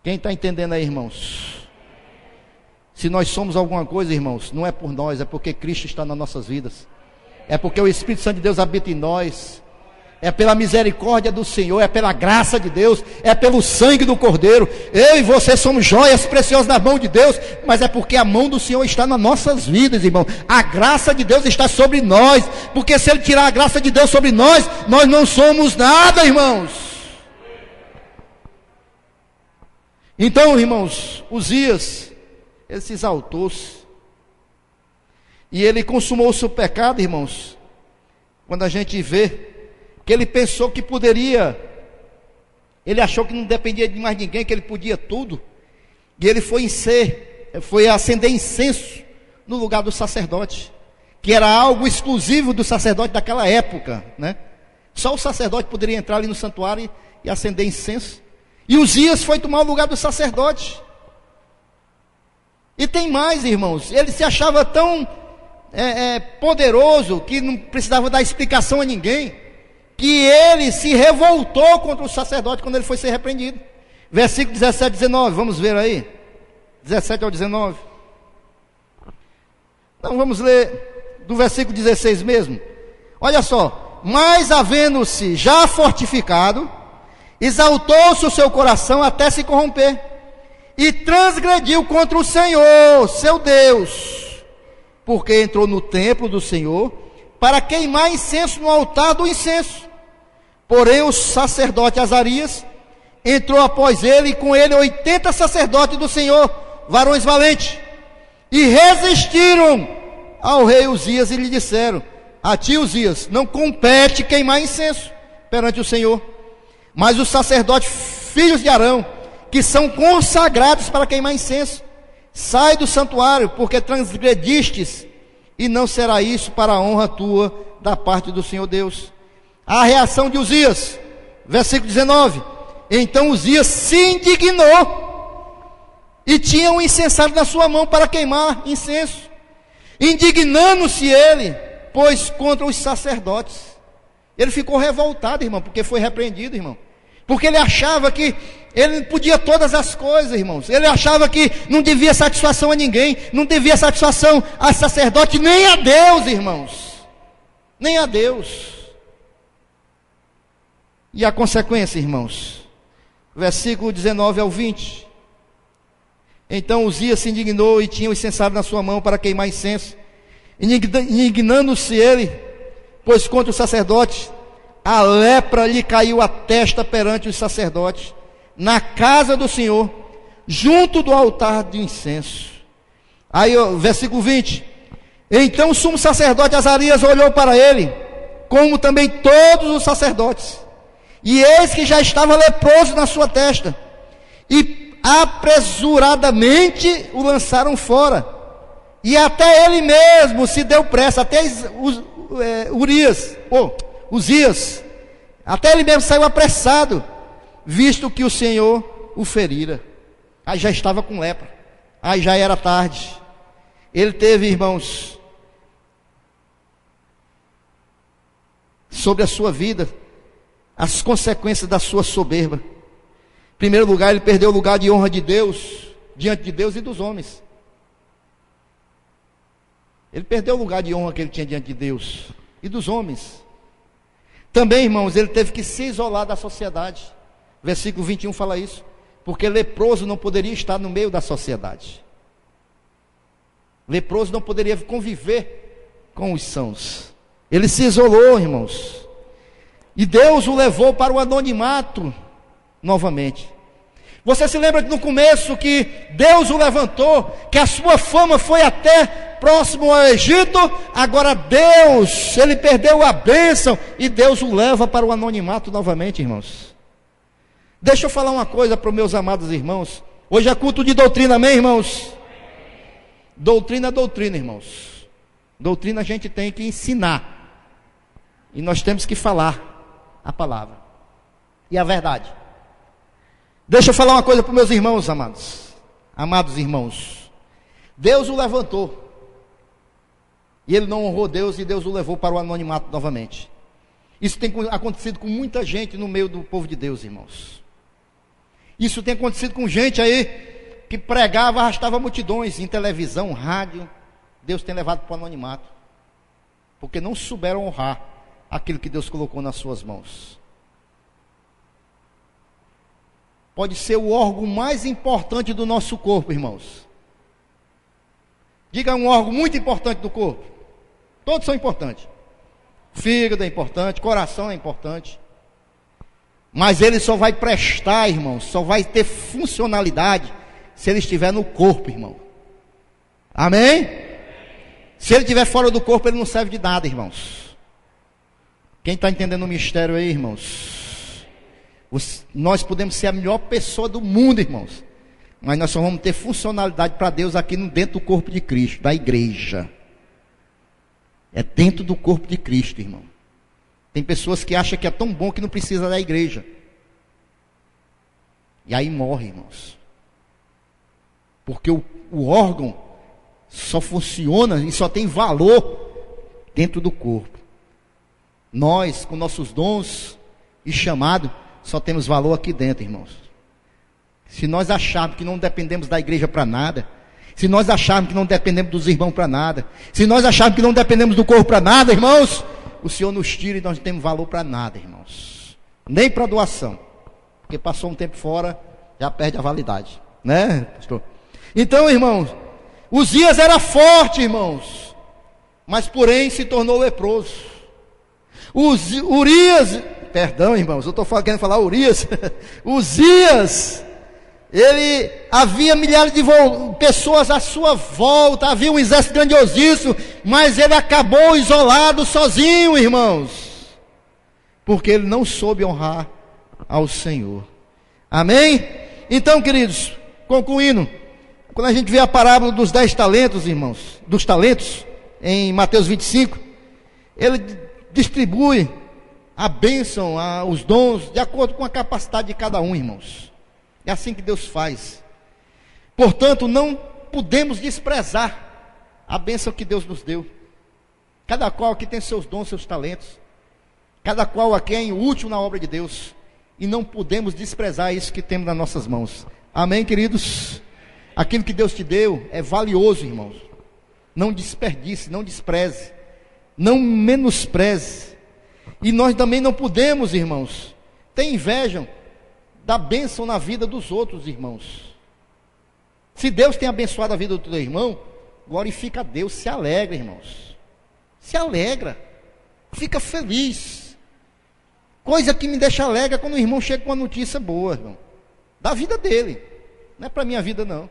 Quem está entendendo aí, irmãos? Se nós somos alguma coisa, irmãos, não é por nós, é porque Cristo está nas nossas vidas. É porque o Espírito Santo de Deus habita em nós. É pela misericórdia do Senhor, é pela graça de Deus, é pelo sangue do Cordeiro. Eu e você somos joias preciosas nas mãos de Deus, mas é porque a mão do Senhor está nas nossas vidas, irmão. A graça de Deus está sobre nós, porque se Ele tirar a graça de Deus sobre nós, nós não somos nada, irmãos. Então, irmãos, Uzias, ele se exaltou-se. E ele consumou o seu pecado, irmãos. Quando a gente vê que ele pensou que poderia, ele achou que não dependia de mais ninguém, que ele podia tudo. E ele foi acender incenso no lugar do sacerdote, que era algo exclusivo do sacerdote daquela época, né? Só o sacerdote poderia entrar ali no santuário e acender incenso. E Uzias foi tomar o lugar do sacerdote. E tem mais, irmãos, ele se achava tão poderoso que não precisava dar explicação a ninguém. que ele se revoltou contra o sacerdote quando ele foi ser repreendido. Versículo 17 e 19, vamos ver aí. 17 ao 19. Então vamos ler do versículo 16 mesmo. Olha só. Mas havendo-se já fortificado, exaltou-se o seu coração até se corromper, e transgrediu contra o Senhor, seu Deus, porque entrou no templo do Senhor para queimar incenso no altar do incenso. Porém o sacerdote Azarias entrou após ele, e com ele 80 sacerdotes do Senhor, varões valentes, e resistiram ao rei Uzias e lhe disseram: a ti, Uzias, não compete queimar incenso perante o Senhor, mas os sacerdotes filhos de Arão, que são consagrados para queimar incenso, sai do santuário, porque transgredistes, e não será isso para a honra tua da parte do Senhor Deus. A reação de Uzias, versículo 19: então Uzias se indignou, e tinha um incensário na sua mão para queimar incenso, indignando-se ele, pois contra os sacerdotes. Ele ficou revoltado, irmão, porque foi repreendido, irmão, porque ele achava que ele podia todas as coisas, irmãos. Ele achava que não devia satisfação a ninguém, não devia satisfação a sacerdote, nem a Deus, irmãos, nem a Deus. E a consequência, irmãos, versículo 19 ao 20. Então Uzias se indignou e tinha o incensário na sua mão para queimar incenso, indignando-se ele, pois contra o sacerdote a lepra lhe caiu à testa perante os sacerdotes, na casa do Senhor, junto do altar de incenso. Aí, versículo 20. Então o sumo sacerdote Azarias olhou para ele, como também todos os sacerdotes, e eis que já estava leproso na sua testa, e apressuradamente o lançaram fora, e até ele mesmo se deu pressa, até Uzias, até ele mesmo saiu apressado, visto que o Senhor o ferira. Aí já estava com lepra, aí já era tarde. Ele teve, irmãos, sobre a sua vida, as consequências da sua soberba. Em primeiro lugar, ele perdeu o lugar de honra de Deus, diante de Deus e dos homens. Ele perdeu o lugar de honra que ele tinha diante de Deus e dos homens. Também, irmãos, ele teve que se isolar da sociedade. Versículo 21 fala isso, porque leproso não poderia estar no meio da sociedade. Leproso não poderia conviver com os sãos. Ele se isolou, irmãos, e Deus o levou para o anonimato novamente. Você se lembra que no começo que Deus o levantou, que a sua fama foi até próximo ao Egito? Agora Deus, ele perdeu a bênção e Deus o leva para o anonimato novamente, irmãos. Deixa eu falar uma coisa para os meus amados irmãos. Hoje é culto de doutrina, amém, irmãos? Doutrina é doutrina, irmãos. Doutrina a gente tem que ensinar, e nós temos que falar a palavra e a verdade. Deixa eu falar uma coisa para os meus irmãos amados irmãos. Deus o levantou, e ele não honrou Deus, e Deus o levou para o anonimato novamente. Isso tem acontecido com muita gente no meio do povo de Deus, irmãos. Isso tem acontecido com gente aí que pregava, arrastava multidões em televisão, rádio. Deus tem levado para o anonimato, porque não souberam honrar aquilo que Deus colocou nas suas mãos. Pode ser o órgão mais importante do nosso corpo, irmãos. Diga um órgão muito importante do corpo. Todos são importantes. Fígado é importante, coração é importante. Mas ele só vai prestar, irmãos, só vai ter funcionalidade se ele estiver no corpo, irmão. Amém? Se ele estiver fora do corpo, ele não serve de nada, irmãos. Quem está entendendo o mistério aí, irmãos? Nós podemos ser a melhor pessoa do mundo, irmãos, mas nós só vamos ter funcionalidade para Deus aqui dentro do corpo de Cristo, da igreja. É dentro do corpo de Cristo, irmão. Tem pessoas que acham que é tão bom que não precisa da igreja, e aí morre, irmãos, porque o órgão só funciona e só tem valor dentro do corpo. Nós, com nossos dons e chamado, só temos valor aqui dentro, irmãos. Se nós acharmos que não dependemos da igreja para nada, se nós acharmos que não dependemos dos irmãos para nada, se nós acharmos que não dependemos do corpo para nada, irmãos, o Senhor nos tira e nós não temos valor para nada, irmãos. Nem para doação. Porque passou um tempo fora, já perde a validade. Né, pastor? Então, irmãos, Uzias era forte, irmãos, mas porém se tornou leproso. Urias, perdão, irmãos, eu estou querendo falar Urias. Uzias, ele havia milhares de pessoas à sua volta, havia um exército grandiosíssimo, mas ele acabou isolado, sozinho, irmãos, porque ele não soube honrar ao Senhor. Amém? Então, queridos, concluindo, quando a gente vê a parábola dos 10 talentos, irmãos, dos talentos, em Mateus 25, ele distribui a bênção, os dons, de acordo com a capacidade de cada um, irmãos. É assim que Deus faz. Portanto, não podemos desprezar a bênção que Deus nos deu. Cada qual aqui tem seus dons, seus talentos. Cada qual aqui é útil na obra de Deus. E não podemos desprezar isso que temos nas nossas mãos. Amém, queridos? Aquilo que Deus te deu é valioso, irmãos. Não desperdice, não despreze, não menospreze. E nós também não podemos, irmãos, ter inveja da bênção na vida dos outros, irmãos. Se Deus tem abençoado a vida do teu irmão, glorifica a Deus, se alegra, irmãos. Se alegra, fica feliz. Coisa que me deixa alegre é quando o irmão chega com uma notícia boa, irmão, da vida dele. Não é para minha vida, não.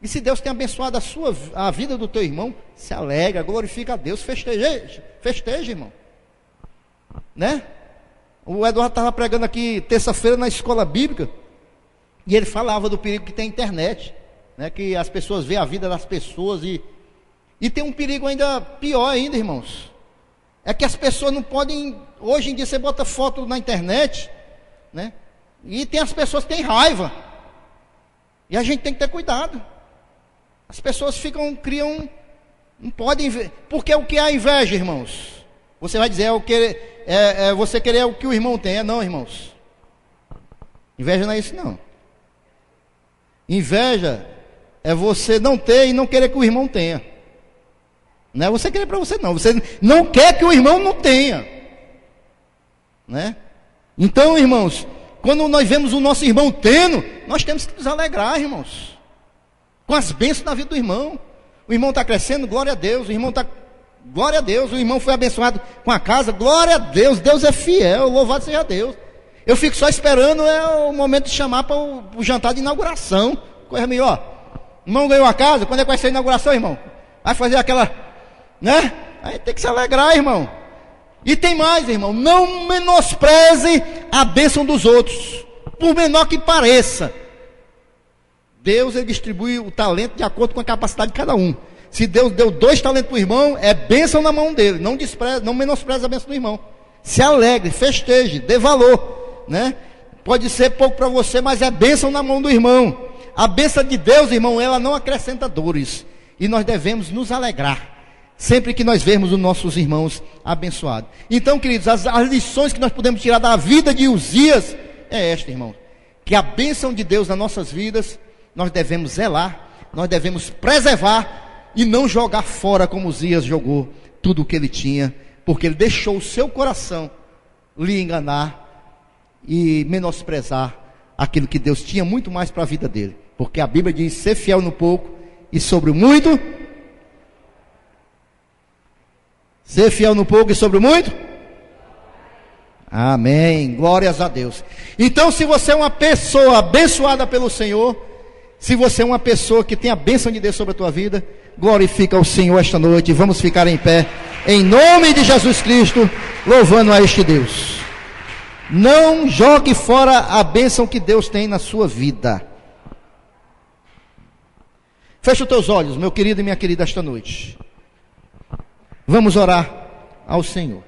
E se Deus tem abençoado a vida do teu irmão, se alegra, glorifica a Deus, festeja, irmão. Né? O Eduardo estava pregando aqui terça-feira na escola bíblica, e ele falava do perigo que tem a internet, né? Que as pessoas veem a vida das pessoas, e tem um perigo ainda pior ainda, irmãos. É que as pessoas não podem, hoje em dia você bota foto na internet, né? E tem as pessoas que têm raiva, e a gente tem que ter cuidado. As pessoas não podem ver, porque o que é a inveja, irmãos? Você vai dizer, você querer o que o irmão tem. Não, irmãos. Inveja não é isso, não. Inveja é você não ter e não querer que o irmão tenha. Não é você querer para você, não. Você não quer que o irmão não tenha. Né? Então, irmãos, quando nós vemos o nosso irmão tendo, nós temos que nos alegrar, irmãos, com as bênçãos na vida do irmão. O irmão está crescendo, glória a Deus. O irmão está... Glória a Deus, o irmão foi abençoado com a casa, glória a Deus, Deus é fiel, louvado seja Deus. Eu fico só esperando o momento de chamar para o jantar de inauguração, coisa melhor. O irmão ganhou a casa, quando é que vai ser a inauguração, irmão? Vai fazer aquela, né? Aí tem que se alegrar, irmão. E tem mais, irmão, não menospreze a bênção dos outros, por menor que pareça. Deus, ele distribui o talento de acordo com a capacidade de cada um. Se Deus deu 2 talentos para o irmão, é bênção na mão dele. Não despreze, não menospreze a bênção do irmão. Se alegre, festeje, dê valor, né? Pode ser pouco para você, mas é bênção na mão do irmão. A bênção de Deus, irmão, ela não acrescenta dores. E nós devemos nos alegrar sempre que nós vermos os nossos irmãos abençoados. Então, queridos, as lições que nós podemos tirar da vida de Uzias é esta, irmão. Que a bênção de Deus nas nossas vidas, nós devemos zelar, nós devemos preservar, e não jogar fora como Uzias jogou tudo o que ele tinha, porque ele deixou o seu coração lhe enganar e menosprezar aquilo que Deus tinha muito mais para a vida dele. Porque a Bíblia diz, ser fiel no pouco e sobre o muito. Ser fiel no pouco e sobre o muito. Amém, glórias a Deus. Então, se você é uma pessoa abençoada pelo Senhor, se você é uma pessoa que tem a bênção de Deus sobre a tua vida, glorifica o Senhor esta noite. Vamos ficar em pé, em nome de Jesus Cristo, louvando a este Deus. Não jogue fora a bênção que Deus tem na sua vida. Feche os teus olhos, meu querido e minha querida, esta noite. Vamos orar ao Senhor.